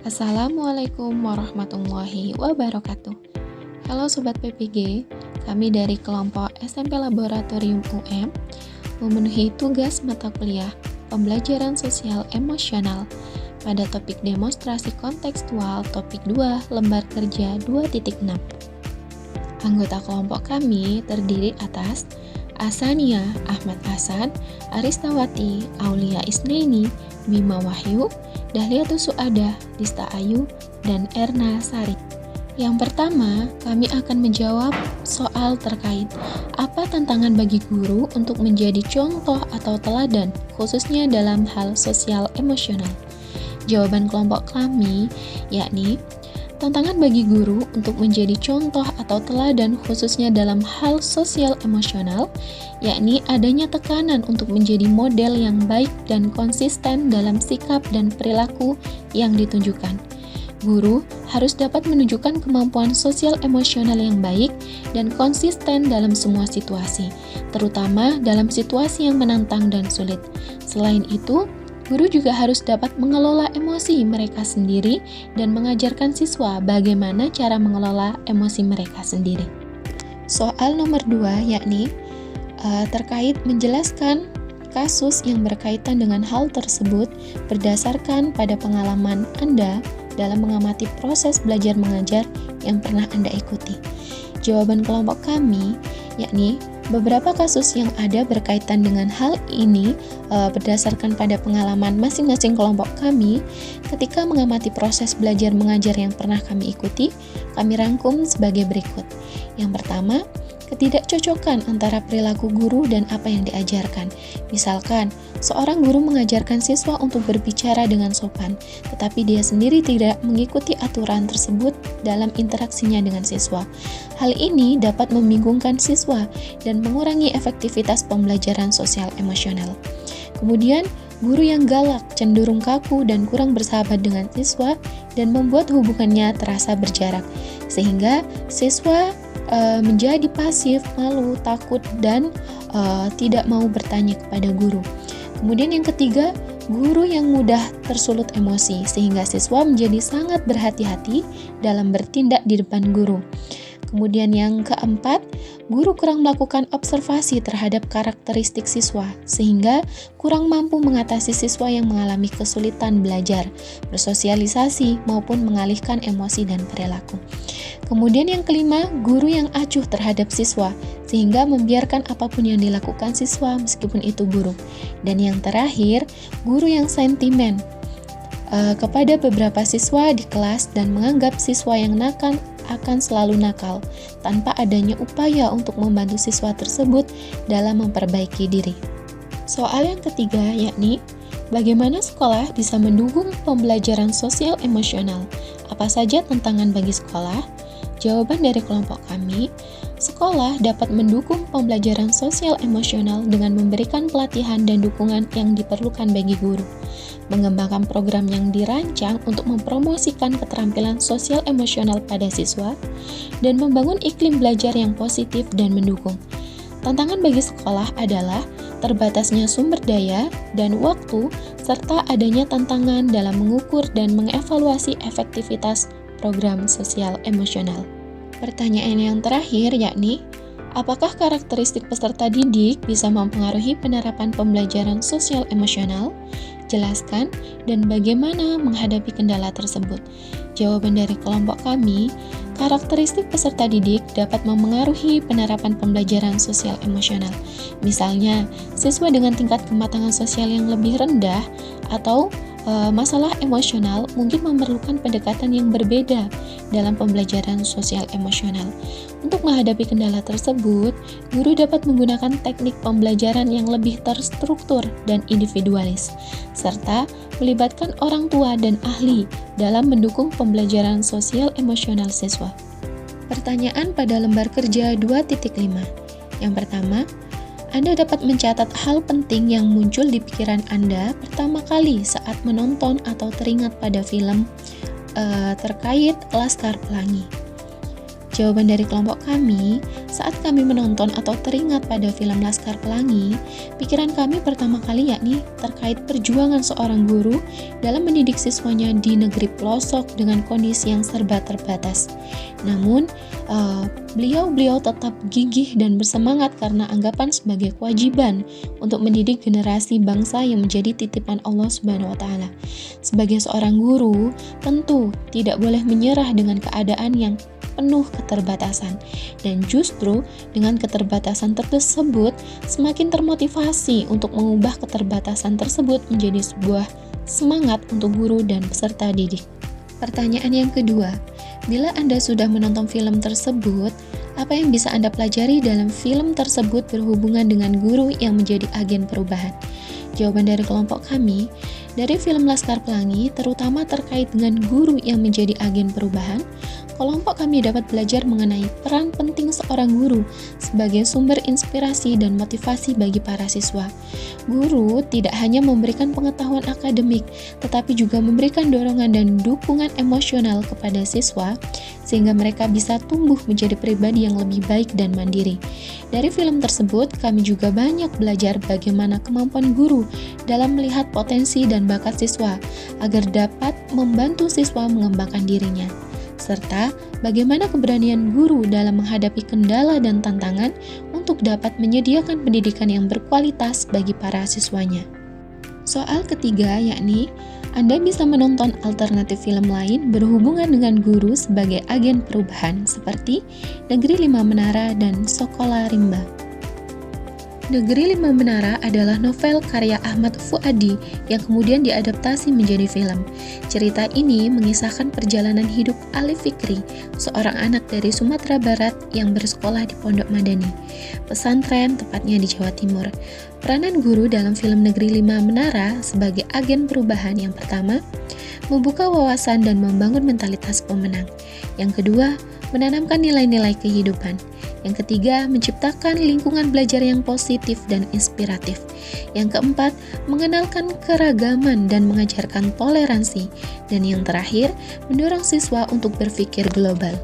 Assalamualaikum warahmatullahi wabarakatuh. Halo Sobat PPG, kami dari kelompok SMP Laboratorium UM memenuhi tugas mata kuliah Pembelajaran Sosial Emosional pada topik demonstrasi kontekstual topik 2 lembar kerja 2.6. Anggota kelompok kami terdiri atas Asania Ahmad Hasan, Aristawati Aulia Isnaini, Bima Wahyu, Dahliatus Suada, Dista Ayu, dan Erna Sari. Yang pertama, kami akan menjawab soal terkait apa tantangan bagi guru untuk menjadi contoh atau teladan, khususnya dalam hal sosial emosional. Jawaban kelompok kami yakni tantangan bagi guru untuk menjadi contoh atau teladan khususnya dalam hal sosial emosional, yakni adanya tekanan untuk menjadi model yang baik dan konsisten dalam sikap dan perilaku yang ditunjukkan. Guru harus dapat menunjukkan kemampuan sosial emosional yang baik dan konsisten dalam semua situasi, terutama dalam situasi yang menantang dan sulit. Selain itu, guru juga harus dapat mengelola emosi mereka sendiri dan mengajarkan siswa bagaimana cara mengelola emosi mereka sendiri. Soal nomor 2 yakni terkait menjelaskan kasus yang berkaitan dengan hal tersebut berdasarkan pada pengalaman Anda dalam mengamati proses belajar mengajar yang pernah Anda ikuti. Jawaban kelompok kami yakni beberapa kasus yang ada berkaitan dengan hal ini berdasarkan pada pengalaman masing-masing kelompok kami ketika mengamati proses belajar mengajar yang pernah kami ikuti, kami rangkum sebagai berikut. Yang pertama, ketidakcocokan antara perilaku guru dan apa yang diajarkan. Misalkan, seorang guru mengajarkan siswa untuk berbicara dengan sopan, tetapi dia sendiri tidak mengikuti aturan tersebut dalam interaksinya dengan siswa. Hal ini dapat membingungkan siswa dan mengurangi efektivitas pembelajaran sosial emosional. Kemudian, guru yang galak, cenderung kaku, dan kurang bersahabat dengan siswa dan membuat hubungannya terasa berjarak, sehingga siswa menjadi pasif, malu, takut, dan tidak mau bertanya kepada guru. Kemudian yang ketiga, guru yang mudah tersulut emosi, sehingga siswa menjadi sangat berhati-hati dalam bertindak di depan guru. Kemudian yang keempat, guru kurang melakukan observasi terhadap karakteristik siswa, sehingga kurang mampu mengatasi siswa yang mengalami kesulitan belajar, bersosialisasi, maupun mengalihkan emosi dan perilaku. Kemudian yang kelima, guru yang acuh terhadap siswa, sehingga membiarkan apapun yang dilakukan siswa meskipun itu buruk. Dan yang terakhir, guru yang sentimen kepada beberapa siswa di kelas dan menganggap siswa yang nakal akan selalu nakal, tanpa adanya upaya untuk membantu siswa tersebut dalam memperbaiki diri. Soal yang ketiga yakni, bagaimana sekolah bisa mendukung pembelajaran sosial emosional? Apa saja tantangan bagi sekolah? Jawaban dari kelompok kami, sekolah dapat mendukung pembelajaran sosial emosional dengan memberikan pelatihan dan dukungan yang diperlukan bagi guru, mengembangkan program yang dirancang untuk mempromosikan keterampilan sosial emosional pada siswa, dan membangun iklim belajar yang positif dan mendukung. Tantangan bagi sekolah adalah terbatasnya sumber daya dan waktu, serta adanya tantangan dalam mengukur dan mengevaluasi efektivitas program sosial emosional. Pertanyaan yang terakhir yakni, apakah karakteristik peserta didik bisa mempengaruhi penerapan pembelajaran sosial emosional? Jelaskan dan bagaimana menghadapi kendala tersebut. Jawaban dari kelompok kami, karakteristik peserta didik dapat memengaruhi penerapan pembelajaran sosial emosional. Misalnya, siswa dengan tingkat kematangan sosial yang lebih rendah atau masalah emosional mungkin memerlukan pendekatan yang berbeda dalam pembelajaran sosial emosional. Untuk menghadapi kendala tersebut, guru dapat menggunakan teknik pembelajaran yang lebih terstruktur dan individualis, serta melibatkan orang tua dan ahli dalam mendukung pembelajaran sosial emosional siswa. Pertanyaan pada lembar kerja 2.5. Yang pertama, Anda dapat mencatat hal penting yang muncul di pikiran Anda pertama kali saat menonton atau teringat pada film terkait Laskar Pelangi. Jawaban dari kelompok kami, saat kami menonton atau teringat pada film Laskar Pelangi, pikiran kami pertama kali yakni terkait perjuangan seorang guru dalam mendidik siswanya di negeri pelosok dengan kondisi yang serba terbatas. Namun, beliau tetap gigih dan bersemangat karena anggapan sebagai kewajiban untuk mendidik generasi bangsa yang menjadi titipan Allah Subhanahu wa Ta'ala. Sebagai seorang guru, tentu tidak boleh menyerah dengan keadaan yang penuh keterbatasan, dan justru dengan keterbatasan tersebut semakin termotivasi untuk mengubah keterbatasan tersebut menjadi sebuah semangat untuk guru dan peserta didik. Pertanyaan yang kedua, bila Anda sudah menonton film tersebut, apa yang bisa Anda pelajari dalam film tersebut berhubungan dengan guru yang menjadi agen perubahan? Jawaban dari kelompok kami, dari film Laskar Pelangi, terutama terkait dengan guru yang menjadi agen perubahan, kelompok kami dapat belajar mengenai peran penting seorang guru sebagai sumber inspirasi dan motivasi bagi para siswa. Guru tidak hanya memberikan pengetahuan akademik, tetapi juga memberikan dorongan dan dukungan emosional kepada siswa, sehingga mereka bisa tumbuh menjadi pribadi yang lebih baik dan mandiri. Dari film tersebut, kami juga banyak belajar bagaimana kemampuan guru dalam melihat potensi dan bakat siswa, agar dapat membantu siswa mengembangkan dirinya, serta bagaimana keberanian guru dalam menghadapi kendala dan tantangan untuk dapat menyediakan pendidikan yang berkualitas bagi para siswanya. Soal ketiga yakni, Anda bisa menonton alternatif film lain berhubungan dengan guru sebagai agen perubahan seperti Negeri Lima Menara dan Sekolah Rimba. Negeri Lima Menara adalah novel karya Ahmad Fuadi yang kemudian diadaptasi menjadi film. Cerita ini mengisahkan perjalanan hidup Alif Fikri, seorang anak dari Sumatera Barat yang bersekolah di Pondok Madani, pesantren tepatnya di Jawa Timur. Peranan guru dalam film Negeri Lima Menara sebagai agen perubahan yang pertama, membuka wawasan dan membangun mentalitas pemenang. Yang kedua, menanamkan nilai-nilai kehidupan. Yang ketiga, menciptakan lingkungan belajar yang positif dan inspiratif. Yang keempat, mengenalkan keragaman dan mengajarkan toleransi. Dan yang terakhir, mendorong siswa untuk berpikir global.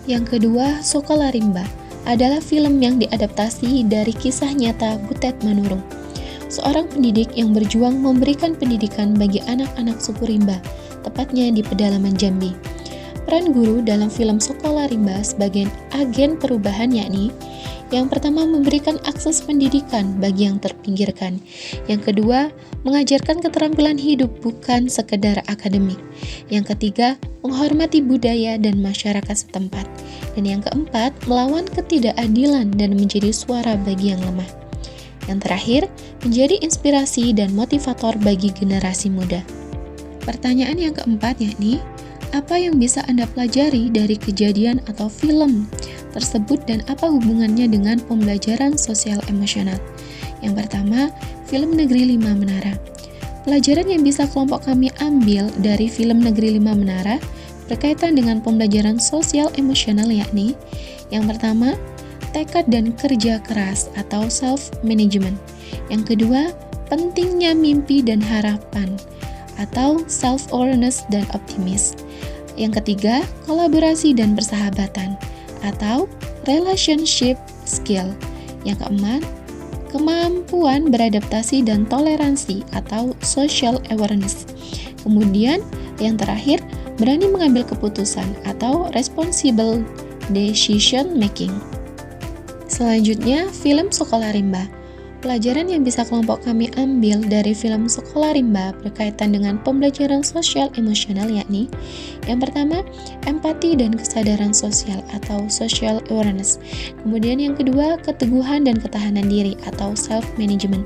Yang kedua, Sekolah Rimba adalah film yang diadaptasi dari kisah nyata Butet Manurung, seorang pendidik yang berjuang memberikan pendidikan bagi anak-anak suku Rimba, tepatnya di pedalaman Jambi. Peran guru dalam film Sekolah Rimba sebagai agen perubahan yakni, yang pertama memberikan akses pendidikan bagi yang terpinggirkan. Yang kedua, mengajarkan keterampilan hidup bukan sekedar akademik. Yang ketiga, menghormati budaya dan masyarakat setempat. Dan yang keempat, melawan ketidakadilan dan menjadi suara bagi yang lemah. Yang terakhir, menjadi inspirasi dan motivator bagi generasi muda. Pertanyaan yang keempat yakni, apa yang bisa Anda pelajari dari kejadian atau film tersebut dan apa hubungannya dengan pembelajaran sosial emosional? Yang pertama, film Negeri Lima Menara. Pelajaran yang bisa kelompok kami ambil dari film Negeri Lima Menara berkaitan dengan pembelajaran sosial emosional yakni, yang pertama, tekad dan kerja keras atau self-management. Yang kedua, pentingnya mimpi dan harapan atau self-awareness dan optimis. Yang ketiga, kolaborasi dan persahabatan atau relationship skill. Yang keempat, kemampuan beradaptasi dan toleransi atau social awareness. Kemudian, yang terakhir, berani mengambil keputusan atau responsible decision making. Selanjutnya, film Sekolah Rimba. Pelajaran yang bisa kelompok kami ambil dari film Sekolah Rimba berkaitan dengan pembelajaran sosial emosional yakni, yang pertama, empati dan kesadaran sosial atau social awareness. Kemudian yang kedua, keteguhan dan ketahanan diri atau self-management.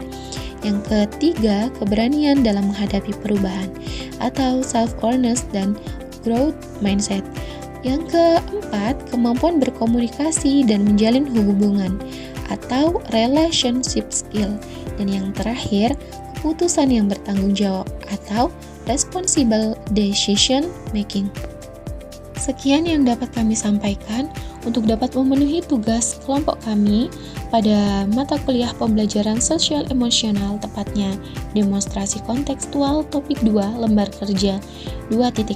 Yang ketiga, keberanian dalam menghadapi perubahan atau self-awareness dan growth mindset. Yang keempat, kemampuan berkomunikasi dan menjalin hubungan atau relationship skill. Dan yang terakhir, keputusan yang bertanggung jawab atau responsible decision making. Sekian yang dapat kami sampaikan untuk dapat memenuhi tugas kelompok kami pada mata kuliah pembelajaran sosial emosional, tepatnya demonstrasi kontekstual topik 2 lembar kerja 2.6.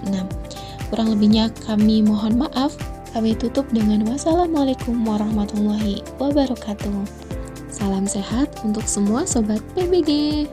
Kurang lebihnya kami mohon maaf. Kami tutup dengan wassalamualaikum warahmatullahi wabarakatuh. Salam sehat untuk semua Sobat PBG.